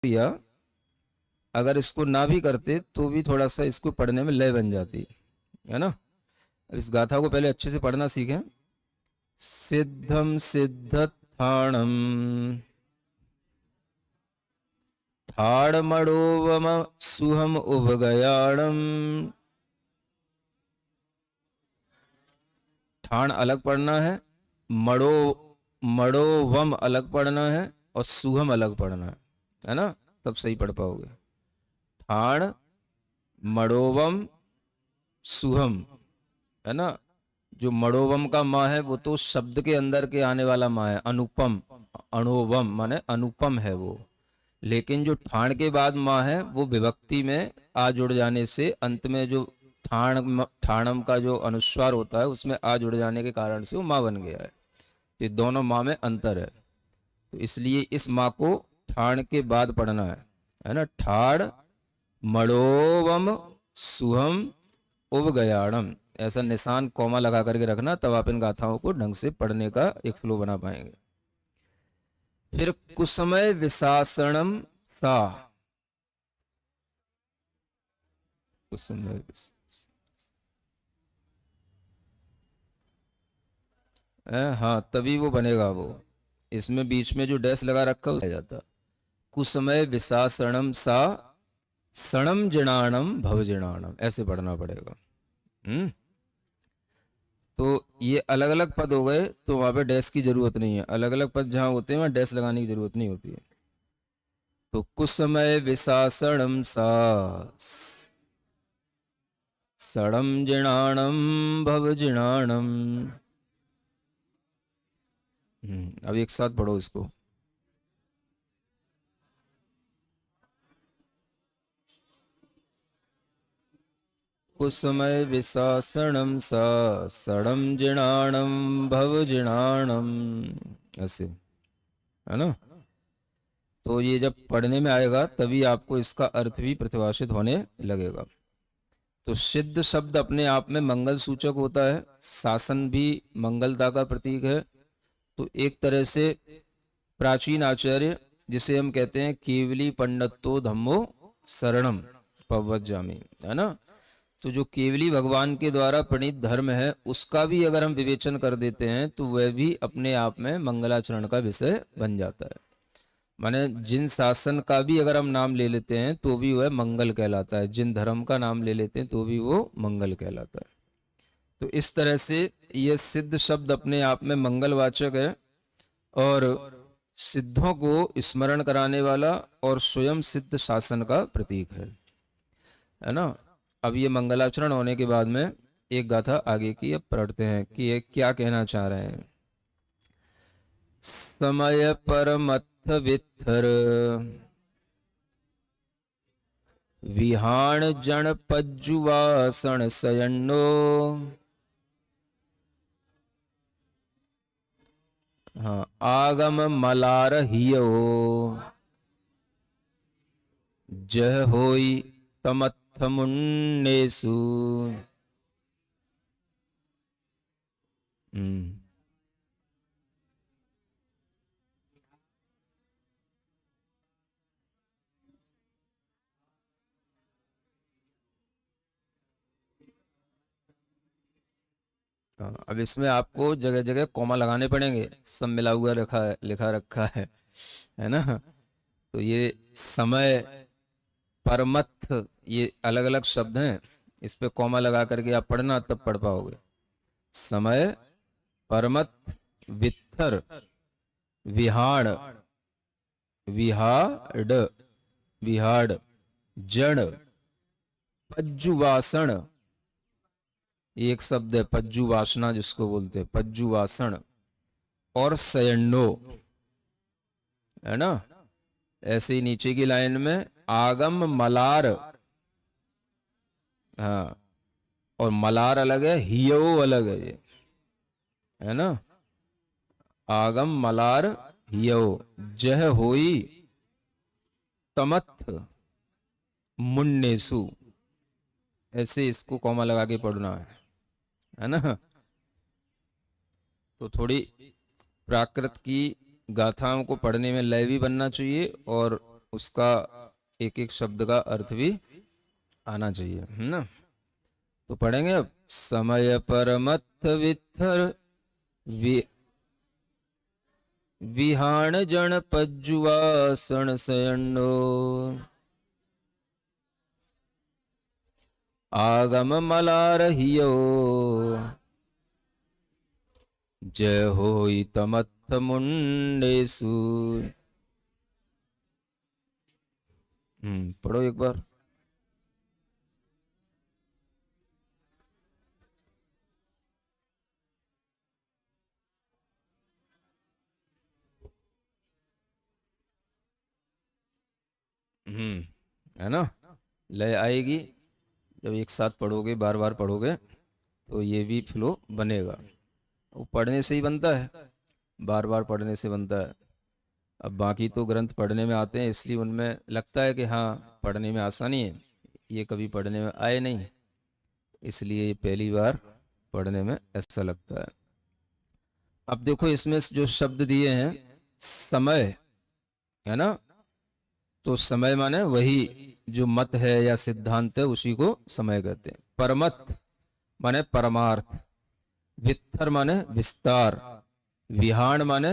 दिया, अगर इसको ना भी करते तो भी थोड़ा सा इसको पढ़ने में लय बन जाती है ना। अब इस गाथा को पहले अच्छे से पढ़ना सीखें। सिद्धम सिद्धस्थाणम ठाड़मणोवम सुहम उभगयाणम। ठाण अलग पढ़ना है, मड़ो मड़ोवम अलग पढ़ना है और सुहम अलग पढ़ना है ना, तब सही पढ़ पाओगे। ठाण मड़ोवम सुहम, है ना। जो मड़ोवम का माँ है वो तो शब्द के अंदर के आने वाला माँ है, अनुपम, अणोवम माने अनुपम है वो। लेकिन जो ठाण के बाद माँ है वो विभक्ति में आ जुड़ जाने से अंत में जो ठाणम का जो अनुस्वार होता है उसमें आ जुड़ जाने के कारण से वो माँ बन गया है। तो दोनों माँ में अंतर है, तो इसलिए इस माँ को ठाण के बाद पढ़ना है ना। ठाड़ मड़ोवम सुहम उवगयाणम, ऐसा निशान कॉमा लगा करके रखना, तब आप इन गाथाओं को ढंग से पढ़ने का एक फ्लो बना पाएंगे। फिर कुसमय विशासनम सा, कुसमय हाँ तभी वो बनेगा वो, इसमें बीच में जो डैश लगा रखा है जाता। कुसमय विशासनम सा सणम जिणाणम भवजिणाणम, ऐसे पढ़ना पड़ेगा। तो ये अलग अलग पद हो गए, तो वहां पे डैश की जरूरत नहीं है। अलग अलग पद जहां होते हैं वहां डैश लगाने की जरूरत नहीं होती है। तो कुसमय विशासनम सा सड़म जिणाणम भवजिणाणम। अब एक साथ पढ़ो इसको। कुसमय विशासनम सा सड़म जिणाणम भवजिणाणम, ऐसे, है ना। तो ये जब पढ़ने में आएगा तभी आपको इसका अर्थ भी प्रतिभाषित होने लगेगा। तो सिद्ध शब्द अपने आप में मंगल सूचक होता है, शासन भी मंगलता का प्रतीक है। तो एक तरह से प्राचीन आचार्य जिसे हम कहते हैं केवली पंडितो धम्मो शरणम पवज्जामि, है ना। तो जो केवली भगवान के द्वारा प्रणीत धर्म है उसका भी अगर हम विवेचन कर देते हैं तो वह भी अपने आप में मंगलाचरण का विषय बन जाता है। माने जिन शासन का भी अगर हम नाम ले लेते हैं तो भी वह मंगल कहलाता है, जिन धर्म का नाम ले लेते हैं तो भी वो मंगल कहलाता है। तो इस तरह से यह सिद्ध शब्द अपने आप में मंगलवाचक है और सिद्धों को स्मरण कराने वाला और स्वयं सिद्ध शासन का प्रतीक है ना। अब ये मंगलाचरण होने के बाद में एक गाथा आगे की अब पढ़ते हैं कि ये क्या कहना चाह रहे हैं। समय परमथ वित्थर विहाण जन पज्जुवासण सयन्नो। हाँ, आगम मलार हियो जह होई तमत्थ मुन्नेसु। अब इसमें आपको जगह जगह कॉमा लगाने पड़ेंगे, सब मिला हुआ रखा है, लिखा रखा है ना। तो ये समय परमथ ये अलग अलग शब्द हैं, इस पे कॉमा लगा करके आप पढ़ना तब पढ़ पाओगे। समय परमथ वित्थर विहाड़ विहाड़ विहाड़ जड़ पज्जुवासण, एक शब्द है पज्जु वासना जिसको बोलते हैं पज्जु वासण, और सयन्नो, है ना। ऐसे ही नीचे की लाइन में आगम मलार, हाँ, और मलार अलग है, हियो अलग है, ये है ना। आगम मलार हियो जह होई तमत्थ मुन्नेसु, ऐसे इसको कॉमा लगा के पढ़ना है ना। तो थोड़ी प्राकृत की गाथाओं को पढ़ने में लय भी बनना चाहिए और उसका एक एक शब्द का अर्थ भी आना चाहिए, है ना। तो पढ़ेंगे अब। समय परमत्थ वित्थर वि, विहाण जन पज्जुवासन शयनो आगम मलारहियो जय होई तमत्थ मुंडेसु। पढ़ो एक बार। है ना, लय आएगी जब एक साथ पढ़ोगे, बार बार पढ़ोगे तो ये भी फ्लो बनेगा। वो पढ़ने से ही बनता है, बार बार पढ़ने से बनता है। अब बाकी तो ग्रंथ पढ़ने में आते हैं, इसलिए उनमें लगता है कि हाँ पढ़ने में आसानी है, ये कभी पढ़ने में आए नहीं, इसलिए ये पहली बार पढ़ने में ऐसा लगता है। अब देखो इसमें जो शब्द दिए हैं, समय, है ना, तो समय माने वही जो मत है या सिद्धांत है, उसी को समय कहते हैं। परमत माने परमार्थ, वित्थर माने विस्तार, विहाण माने